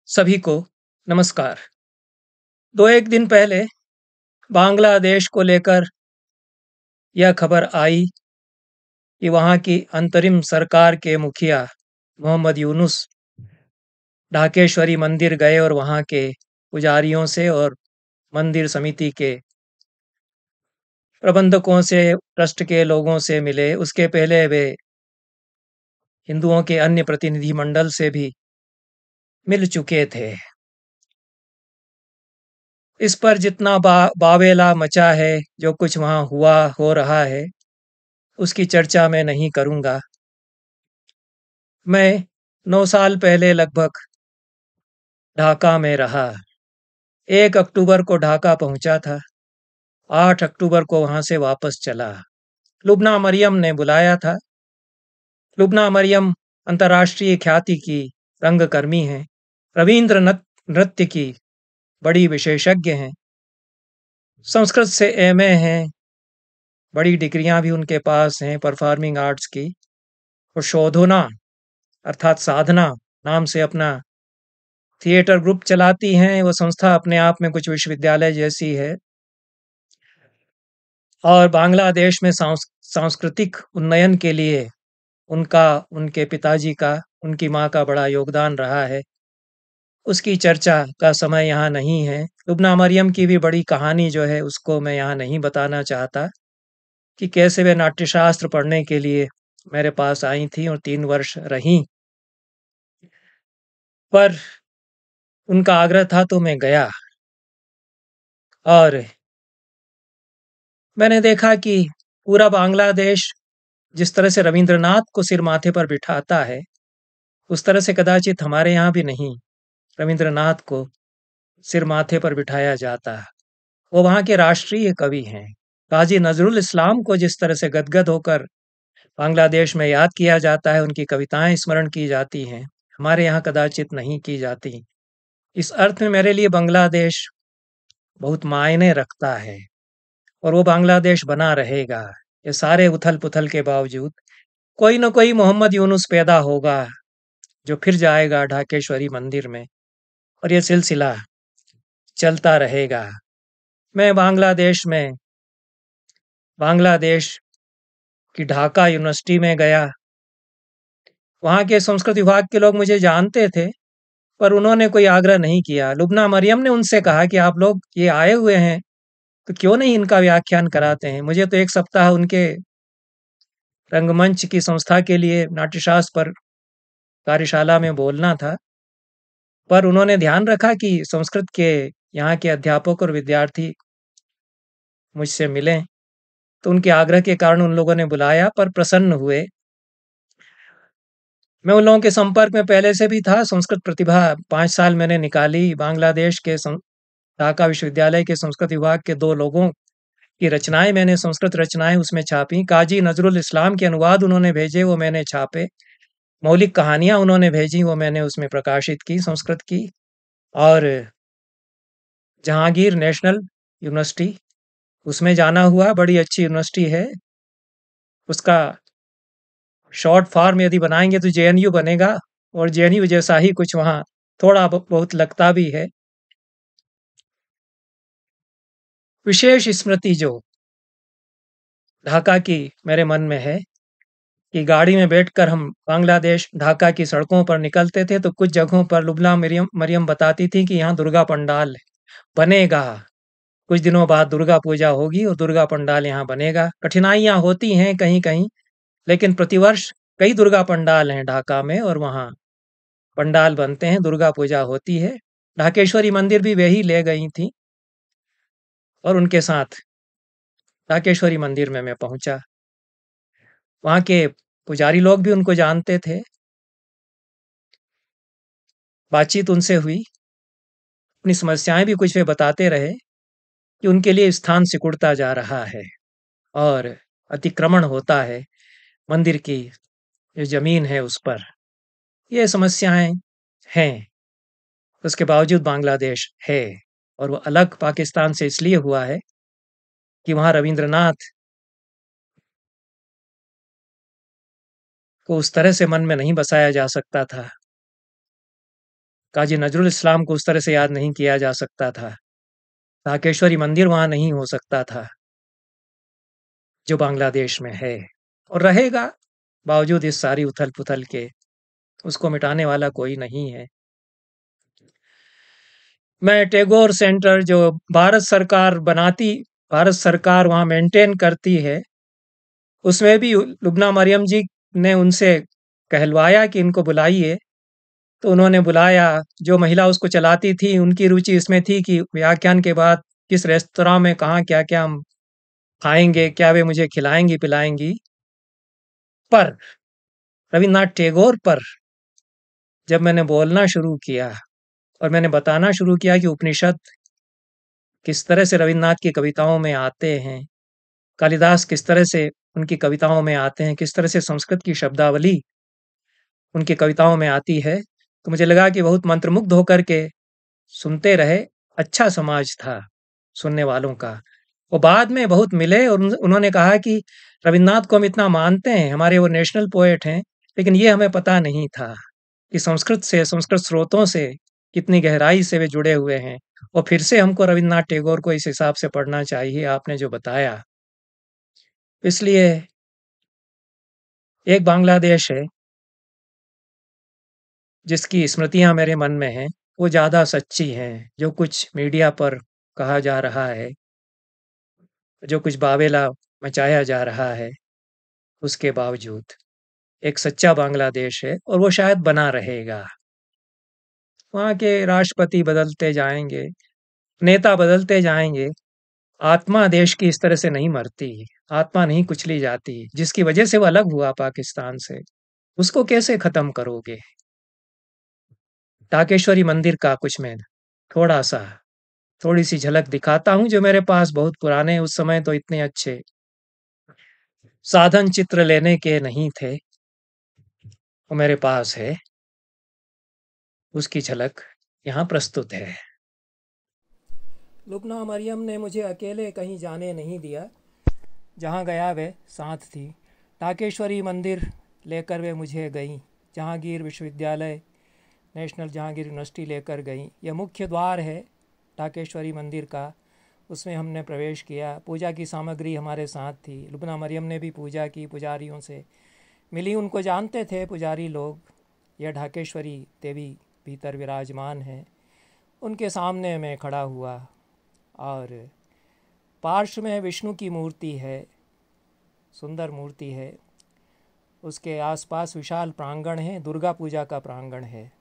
सभी को नमस्कार। 2-1 दिन पहले बांग्लादेश को लेकर यह खबर आई कि वहाँ की अंतरिम सरकार के मुखिया मोहम्मद यूनुस ढाकेश्वरी मंदिर गए और वहाँ के पुजारियों से और मंदिर समिति के प्रबंधकों से, ट्रस्ट के लोगों से मिले। उसके पहले वे हिंदुओं के अन्य प्रतिनिधिमंडल से भी मिल चुके थे। इस पर जितना बावेला मचा है, जो कुछ वहाँ हुआ हो रहा है, उसकी चर्चा मैं नहीं करूँगा। मैं 9 साल पहले लगभग ढाका में रहा। 1 अक्टूबर को ढाका पहुँचा था, 8 अक्टूबर को वहाँ से वापस चला। लुब्ना मरियम ने बुलाया था। लुब्ना मरियम अंतर्राष्ट्रीय ख्याति की रंगकर्मी हैं, रवींद्र नृत्य की बड़ी विशेषज्ञ हैं, संस्कृत से एमए हैं, बड़ी डिग्रियां भी उनके पास हैं परफॉर्मिंग आर्ट्स की। और शोधना अर्थात साधना नाम से अपना थिएटर ग्रुप चलाती हैं। वो संस्था अपने आप में कुछ विश्वविद्यालय जैसी है। और बांग्लादेश में सांस्कृतिक उन्नयन के लिए उनका, उनके पिताजी का, उनकी माँ का बड़ा योगदान रहा है। उसकी चर्चा का समय यहाँ नहीं है। लुब्ना मरियम की भी बड़ी कहानी जो है उसको मैं यहाँ नहीं बताना चाहता कि कैसे वे नाट्यशास्त्र पढ़ने के लिए मेरे पास आई थी और 3 वर्ष रहीं। पर उनका आग्रह था तो मैं गया और मैंने देखा कि पूरा बांग्लादेश जिस तरह से रवींद्रनाथ को सिर माथे पर बिठाता है, उस तरह से कदाचित हमारे यहाँ भी नहीं रवींद्रनाथ को सिर माथे पर बिठाया जाता। वो वहाँ के राष्ट्रीय कवि हैं। काज़ी नज़रुल इस्लाम को जिस तरह से गदगद होकर बांग्लादेश में याद किया जाता है, उनकी कविताएं स्मरण की जाती हैं, हमारे यहाँ कदाचित नहीं की जाती। इस अर्थ में मेरे लिए बांग्लादेश बहुत मायने रखता है और वो बांग्लादेश बना रहेगा। ये सारे उथल-पुथल के बावजूद कोई न कोई मोहम्मद यूनुस पैदा होगा, जो फिर जाएगा ढाकेश्वरी मंदिर में और ये सिलसिला चलता रहेगा। मैं बांग्लादेश की ढाका यूनिवर्सिटी में गया। वहाँ के संस्कृत विभाग के लोग मुझे जानते थे, पर उन्होंने कोई आग्रह नहीं किया। लुब्ना मरियम ने उनसे कहा कि आप लोग ये आए हुए हैं, तो क्यों नहीं इनका व्याख्यान कराते हैं? मुझे तो 1 सप्ताह उनके रंगमंच की संस्था के लिए नाट्यशास्त्र पर कार्यशाला में बोलना था। पर उन्होंने ध्यान रखा कि संस्कृत के यहाँ के अध्यापक और विद्यार्थी मुझसे मिलें, तो उनके आग्रह के कारण उन लोगों ने बुलाया, पर प्रसन्न हुए। मैं उन लोगों के संपर्क में पहले से भी था। संस्कृत प्रतिभा 5 साल मैंने निकाली। बांग्लादेश के ढाका विश्वविद्यालय के संस्कृत विभाग के 2 लोगों की रचनाएँ मैंने, संस्कृत रचनाएँ उसमें छापी। काज़ी नज़रुल इस्लाम के अनुवाद उन्होंने भेजे, वो मैंने छापे। मौलिक कहानियाँ उन्होंने भेजी, वो मैंने उसमें प्रकाशित की संस्कृत की। और जहांगीर नेशनल यूनिवर्सिटी, उसमें जाना हुआ। बड़ी अच्छी यूनिवर्सिटी है। उसका शॉर्ट फॉर्म यदि बनाएँगे तो जेएनयू बनेगा और जेएनयू जैसा ही कुछ वहाँ थोड़ा बहुत लगता भी है। विशेष स्मृति जो ढाका की मेरे मन में है कि गाड़ी में बैठकर हम बांग्लादेश ढाका की सड़कों पर निकलते थे, तो कुछ जगहों पर लुब्ना मरियम बताती थी कि यहाँ दुर्गा पंडाल बनेगा। कुछ दिनों बाद दुर्गा पूजा होगी और दुर्गा पंडाल यहाँ बनेगा। कठिनाइयाँ होती हैं कहीं-कहीं, लेकिन प्रतिवर्ष कई दुर्गा पंडाल हैं ढाका में और वहाँ पंडाल बनते हैं, दुर्गा पूजा होती है। ढाकेश्वरी मंदिर भी वे ही ले गई थीं और उनके साथ ढाकेश्वरी मंदिर में मैं पहुँचा। वहाँ के पुजारी लोग भी उनको जानते थे। बातचीत उनसे हुई, अपनी समस्याएँ भी कुछ वे बताते रहे कि उनके लिए स्थान सिकुड़ता जा रहा है और अतिक्रमण होता है मंदिर की जो ज़मीन है उस पर। ये समस्याएँ हैं, उसके बावजूद बांग्लादेश है और वो अलग पाकिस्तान से इसलिए हुआ है कि वहाँ रवींद्रनाथ को उस तरह से मन में नहीं बसाया जा सकता था। काजी नजरुल इस्लाम को उस तरह से याद नहीं किया जा सकता था। ढाकेश्वरी मंदिर वहाँ नहीं हो सकता था, जो बांग्लादेश में है और रहेगा, बावजूद इस सारी उथल-पुथल के। उसको मिटाने वाला कोई नहीं है। मैं टैगोर सेंटर जो भारत सरकार वहाँ मेंटेन करती है, उसमें भी लुब्ना मरियम जी ने उनसे कहलवाया कि इनको बुलाइए, तो उन्होंने बुलाया। जो महिला उसको चलाती थी, उनकी रुचि इसमें थी कि व्याख्यान के बाद किस रेस्तरां में कहाँ क्या-क्या हम खाएँगे, क्या वे मुझे खिलाएँगी-पिलाएँगी। पर रवीन्द्रनाथ टैगोर पर जब मैंने बोलना शुरू किया और मैंने बताना शुरू किया कि उपनिषद किस तरह से रवीन्द्रनाथ की कविताओं में आते हैं, कालिदास किस तरह से उनकी कविताओं में आते हैं, किस तरह से संस्कृत की शब्दावली उनकी कविताओं में आती है, तो मुझे लगा कि बहुत मंत्रमुग्ध होकर के सुनते रहे। अच्छा समाज था सुनने वालों का। वो बाद में बहुत मिले और उन्होंने कहा कि रवीन्द्रनाथ को हम इतना मानते हैं, हमारे वो नेशनल पोएट हैं, लेकिन ये हमें पता नहीं था कि संस्कृत स्रोतों से कितनी गहराई से वे जुड़े हुए हैं। और फिर से हमको रवीन्द्रनाथ टैगोर को इस हिसाब से पढ़ना चाहिए, आपने जो बताया। इसलिए एक बांग्लादेश है जिसकी स्मृतियाँ मेरे मन में हैं, वो ज़्यादा सच्ची हैं। जो कुछ मीडिया पर कहा जा रहा है, जो कुछ बावेला मचाया जा रहा है, उसके बावजूद एक सच्चा बांग्लादेश है और वो शायद बना रहेगा। वहाँ के राष्ट्रपति बदलते जाएँगे, नेता बदलते जाएँगे, आत्मा देश की इस तरह से नहीं मरती, आत्मा नहीं कुचली जाती, जिसकी वजह से वो अलग हुआ पाकिस्तान से, उसको कैसे खत्म करोगे? ढाकेश्वरी मंदिर का कुछ मैं थोड़ा-सा थोड़ी-सी झलक दिखाता हूँ जो मेरे पास बहुत पुराने, उस समय तो इतने अच्छे साधन चित्र लेने के नहीं थे, वो मेरे पास है, उसकी झलक यहाँ प्रस्तुत है। लुब्ना मरियम ने मुझे अकेले कहीं जाने नहीं दिया, जहाँ गया वे साथ थी। ढाकेश्वरी मंदिर लेकर वे मुझे गईं, जहांगीर विश्वविद्यालय, नेशनल जहांगीर यूनिवर्सिटी लेकर गईं। यह मुख्य द्वार है ढाकेश्वरी मंदिर का, उसमें हमने प्रवेश किया। पूजा की सामग्री हमारे साथ थी। लुब्ना मरियम ने भी पूजा की, पुजारियों से मिली, उनको जानते थे पुजारी लोग। यह ढाकेश्वरी देवी भीतर विराजमान है। उनके सामने मैं खड़ा हुआ और पार्श्व में विष्णु की मूर्ति है, सुंदर मूर्ति है। उसके आसपास विशाल प्रांगण है, दुर्गा पूजा का प्रांगण है।